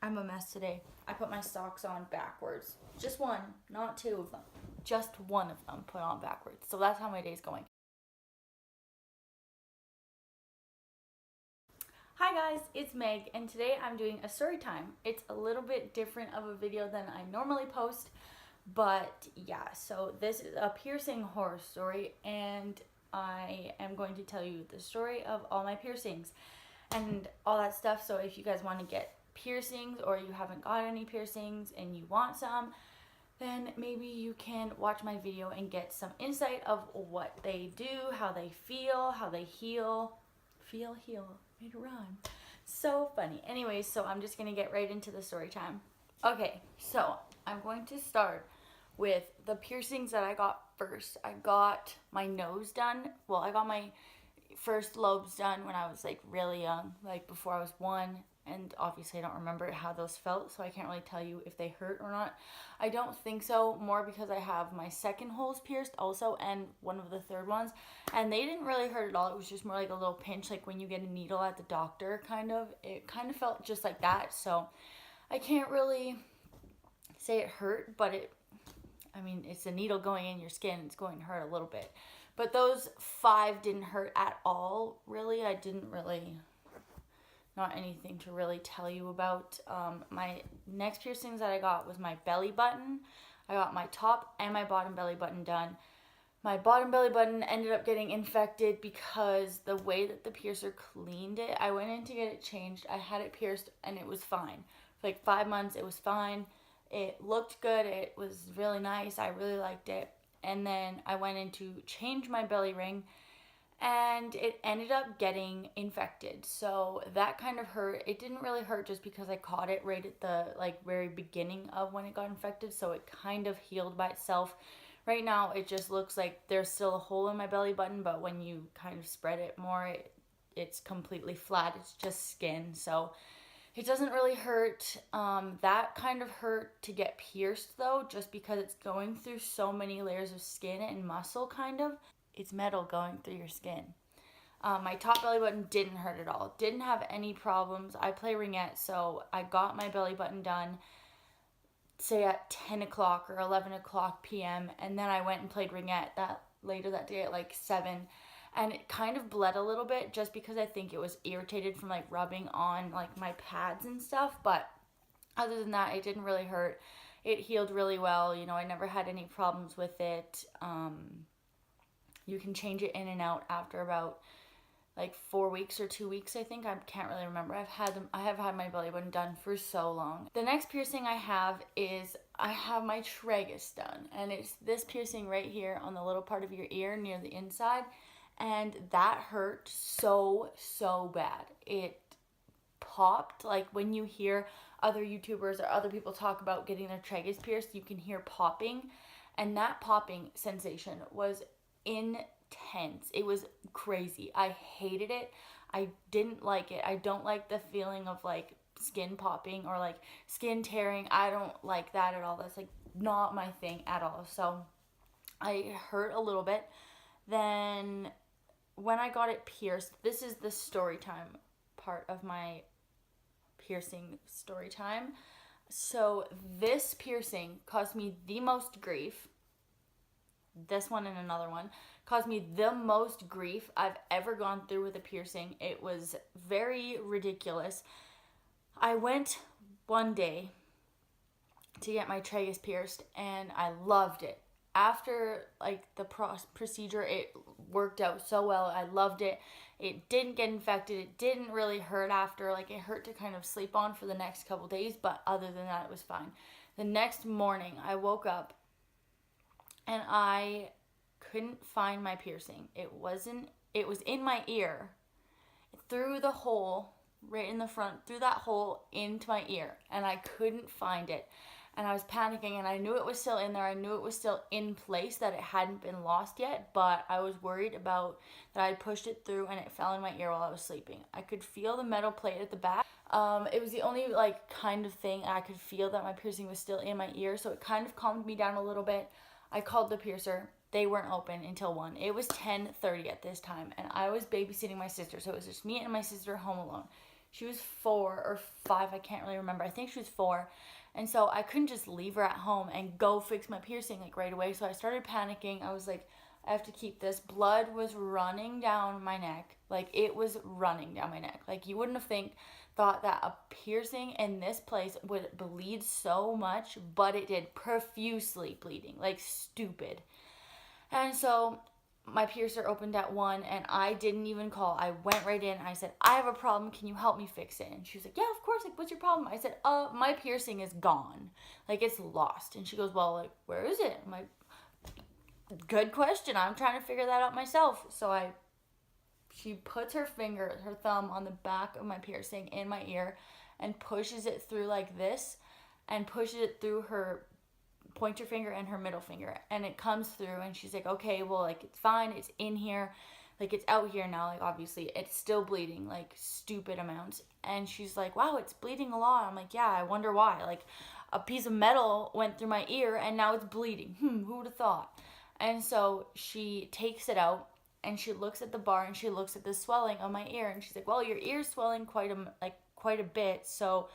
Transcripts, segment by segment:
I'm a mess today. I put my socks on backwards. Just one, not two of them. Just one of them put on backwards. So that's how my day's going. Hi guys, it's Meg, and today I'm doing a story time. It's a little bit different of a video than I normally post, but yeah, so this is a piercing horror story, and I am going to tell you the story of all my piercings and all that stuff. So if you guys want to get piercings or you haven't got any piercings and you want some, then maybe you can watch my video and get some insight of what they do, how they feel, how they heal. Heal, made a rhyme. So funny. Anyways, so I'm just gonna get right into the story time. Okay, so I'm going to start with the piercings that I got first. I got my nose done. Well, I got my first lobes done when I was like really young, like before I was 1, and obviously I don't remember how those felt, so I can't really tell you if they hurt or not. I don't think so, more because I have my second holes pierced also and one of the third ones, and they didn't really hurt at all. It was just more like a little pinch, like when you get a needle at the doctor, kind of. It kind of felt just like that, so I can't really say it hurt, but I mean, it's a needle going in your skin. It's going to hurt a little bit. But those 5 didn't hurt at all, really. I didn't really, not anything to really tell you about. My next piercings that I got was my belly button. I got my top and my bottom belly button done. My bottom belly button ended up getting infected because the way that the piercer cleaned it, I went in to get it changed. I had it pierced and it was fine. For like 5 months, it was fine. It looked good. It was really nice. I really liked it. And then I went in to change my belly ring and it ended up getting infected. So that kind of hurt. It didn't really hurt just because I caught it right at the like very beginning of when it got infected. So it kind of healed by itself. Right now it just looks like there's still a hole in my belly button, but when you kind of spread it more, it's completely flat. It's just skin. So it doesn't really hurt. That kind of hurt to get pierced though, just because it's going through so many layers of skin and muscle kind of. It's metal going through your skin. My top belly button didn't hurt at all. Didn't have any problems. I play ringette, so I got my belly button done, say at 10 o'clock or 11 o'clock p.m. And then I went and played ringette later that day at like 7. And it kind of bled a little bit just because I think it was irritated from like rubbing on like my pads and stuff. But other than that, it didn't really hurt. It healed really well. You know, I never had any problems with it. You can change it in and out after about like 4 weeks or 2 weeks, I think. I can't really remember. I have had my belly button done for so long. The next piercing I have is I have my tragus done, and it's this piercing right here on the little part of your ear near the inside. And that hurt so bad. It popped. Like when you hear other YouTubers or other people talk about getting their tragus pierced, you can hear popping. And that popping sensation was intense. It was crazy. I hated it. I didn't like it. I don't like the feeling of like skin popping or like skin tearing. I don't like that at all. That's like not my thing at all. So I hurt a little bit. Then when I got it pierced, this is the story time part of my piercing story time. So this piercing caused me the most grief. This one and another one caused me the most grief I've ever gone through with a piercing. It was very ridiculous. I went one day to get my tragus pierced and I loved it. After like the procedure, it worked out so well. I loved it. It didn't get infected. It didn't really hurt after. Like it hurt to kind of sleep on for the next couple days, but other than that, it was fine. The next morning, I woke up and I couldn't find my piercing. It was in my ear, through the hole, right in the front, through that hole into my ear, and I couldn't find it. And I was panicking, and I knew it was still in there. I knew it was still in place, that it hadn't been lost yet, but I was worried about that I pushed it through and it fell in my ear while I was sleeping. I could feel the metal plate at the back. It was the only like kind of thing I could feel that my piercing was still in my ear, so it kind of calmed me down a little bit. I called the piercer. They weren't open until 1. It was 10:30 at this time, and I was babysitting my sister, so it was just me and my sister home alone. She was 4 or 5, I can't really remember. I think she was 4. And so I couldn't just leave her at home and go fix my piercing like right away. So I started panicking. I was like, I have to keep this. Blood was running down my neck. Like, it was running down my neck. Like, you wouldn't have thought that a piercing in this place would bleed so much, but it did. Profusely bleeding. Like, stupid. And so my piercer opened at 1 and I didn't even call. I went right in. I said, I have a problem. Can you help me fix it? And she was like, yeah, of course. Like, what's your problem? I said, my piercing is gone. Like, it's lost. And she goes, well, like, where is it? I'm like, good question. I'm trying to figure that out myself. So she puts her thumb on the back of my piercing in my ear and pushes it through like this and pushes it through her pointer finger and her middle finger, and it comes through, and she's like, okay, well, like, it's fine, it's in here, like, it's out here now, like, obviously it's still bleeding, like, stupid amounts. And she's like, wow, it's bleeding a lot. I'm like, yeah, I wonder why. Like, a piece of metal went through my ear and now it's bleeding. Who would have thought? And so she takes it out and she looks at the bar and she looks at the swelling on my ear, and she's like, well, your ear's swelling quite a bit, so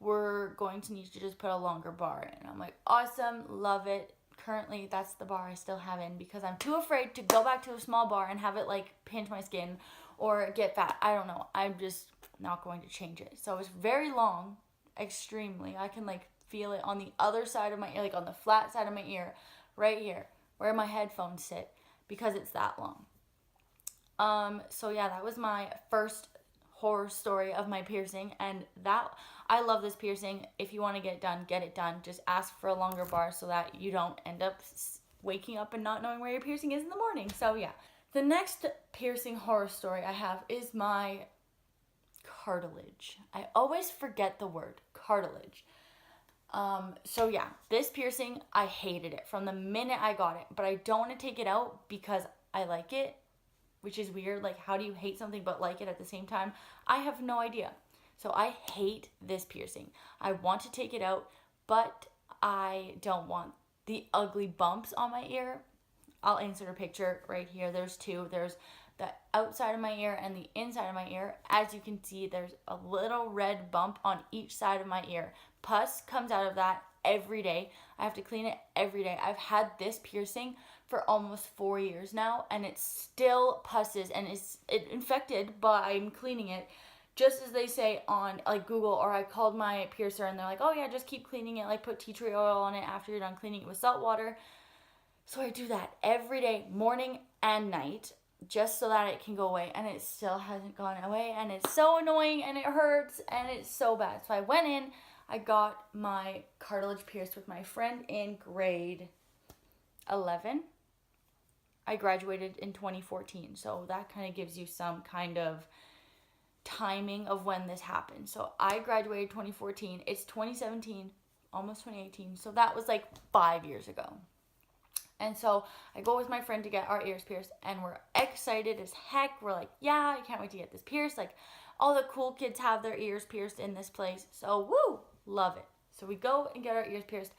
we're going to need to just put a longer bar in. I'm like, awesome, love it. Currently, that's the bar I still have in because I'm too afraid to go back to a small bar and have it, like, pinch my skin or get fat. I don't know. I'm just not going to change it. So it's very long, extremely. I can, like, feel it on the other side of my ear, like on the flat side of my ear, right here, where my headphones sit, because it's that long. So yeah, that was my first horror story of my piercing, and that I love this piercing. If you want to get it done, get it done. Just ask for a longer bar so that you don't end up waking up and not knowing where your piercing is in the morning. So yeah, the next piercing horror story I have is my cartilage. I always forget the word cartilage. So yeah, this piercing, I hated it from the minute I got it, but I don't want to take it out because I like it, which is weird. Like, how do you hate something but like it at the same time? I have no idea. So I hate this piercing. I want to take it out, but I don't want the ugly bumps on my ear. I'll insert a picture right here. There's 2. There's the outside of my ear and the inside of my ear. As you can see, there's a little red bump on each side of my ear. Pus comes out of that every day. I have to clean it every day. I've had this piercing for almost 4 years now, and it still pusses and it's infected, but I'm cleaning it just as they say on, like, Google, or I called my piercer and they're like, oh yeah, just keep cleaning it, like, put tea tree oil on it after you're done cleaning it with salt water. So I do that every day, morning and night, just so that it can go away, and it still hasn't gone away, and it's so annoying and it hurts and it's so bad. So I went in, I got my cartilage pierced with my friend in grade 11. I graduated in 2014, so that kind of gives you some kind of timing of when this happened. So I graduated 2014. It's 2017, almost 2018. So that was like 5 years ago. And so I go with my friend to get our ears pierced, and we're excited as heck. We're like, yeah, I can't wait to get this pierced. Like, all the cool kids have their ears pierced in this place. So, woo, love it. So we go and get our ears pierced.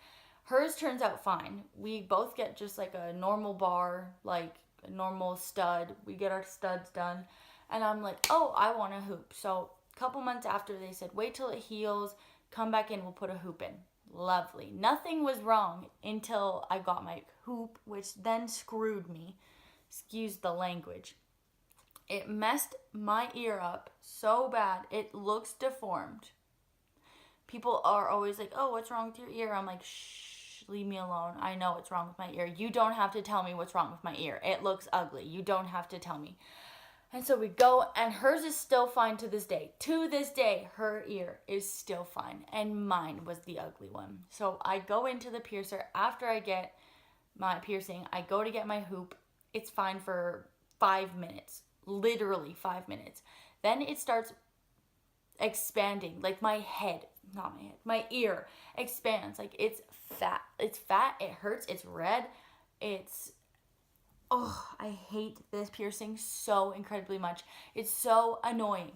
Hers turns out fine. We both get just like a normal bar, like a normal stud. We get our studs done. And I'm like, oh, I want a hoop. So a couple months after, they said, wait till it heals. Come back in. We'll put a hoop in. Lovely. Nothing was wrong until I got my hoop, which then screwed me. Excuse the language. It messed my ear up so bad. It looks deformed. People are always like, oh, what's wrong with your ear? I'm like, shh, leave me alone. I know what's wrong with my ear. You don't have to tell me what's wrong with my ear. It looks ugly. You don't have to tell me. And so we go, and hers is still fine to this day. To this day, her ear is still fine, and mine was the ugly one. So I go into the piercer after I get my piercing. I go to get my hoop. It's fine for 5 minutes, literally 5 minutes. Then it starts expanding, like my head, not my head, my ear expands. Like, it's fat. It's fat. It hurts. It's red. Oh, I hate this piercing so incredibly much. It's so annoying.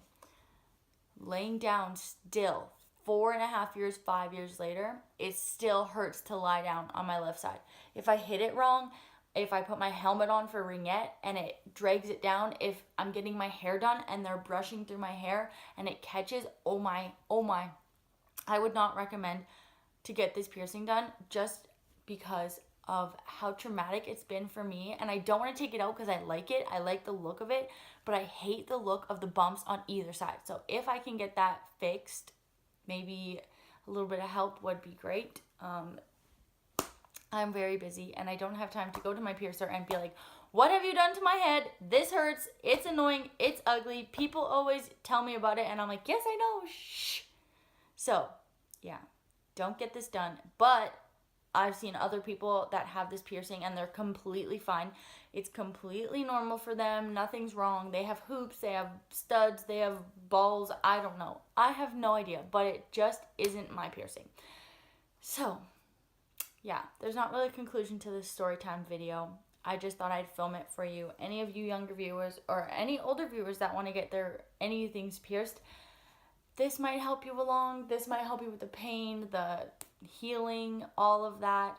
Laying down still, 4.5 years, 5 years later, it still hurts to lie down on my left side. If I hit it wrong, if I put my helmet on for ringette and it drags it down, if I'm getting my hair done and they're brushing through my hair and it catches, oh my, I would not recommend to get this piercing done just because of how traumatic it's been for me. And I don't want to take it out because I like it. I like the look of it, but I hate the look of the bumps on either side. So if I can get that fixed, maybe a little bit of help would be great. I'm very busy and I don't have time to go to my piercer and be like, what have you done to my head? This hurts. It's annoying. It's ugly. People always tell me about it and I'm like, yes, I know. Shh. So, yeah, don't get this done. But I've seen other people that have this piercing and they're completely fine. It's completely normal for them. Nothing's wrong. They have hoops, they have studs, they have balls. I don't know. I have no idea, but it just isn't my piercing. So, yeah, there's not really a conclusion to this story time video. I just thought I'd film it for you. Any of you younger viewers or any older viewers that want to get any things pierced, this might help you along. This might help you with the pain, the healing, all of that.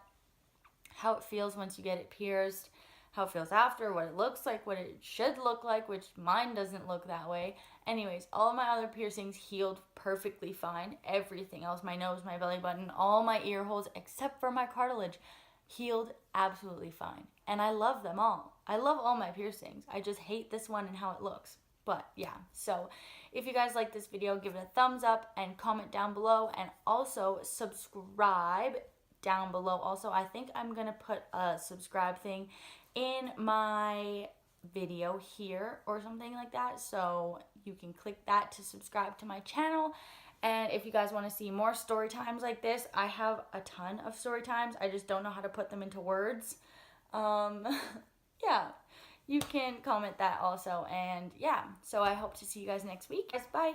How it feels once you get it pierced, how it feels after, what it looks like, what it should look like, which mine doesn't look that way. Anyways, all of my other piercings healed perfectly fine. Everything else, my nose, my belly button, all my ear holes, except for my cartilage, healed absolutely fine. And I love them all. I love all my piercings. I just hate this one and how it looks. But yeah, so if you guys like this video, give it a thumbs up and comment down below, and also subscribe down below. Also, I think I'm going to put a subscribe thing in my video here or something like that, so you can click that to subscribe to my channel. And if you guys want to see more story times like this, I have a ton of story times. I just don't know how to put them into words. Yeah, you can comment that also. And yeah, so I hope to see you guys next week. Bye.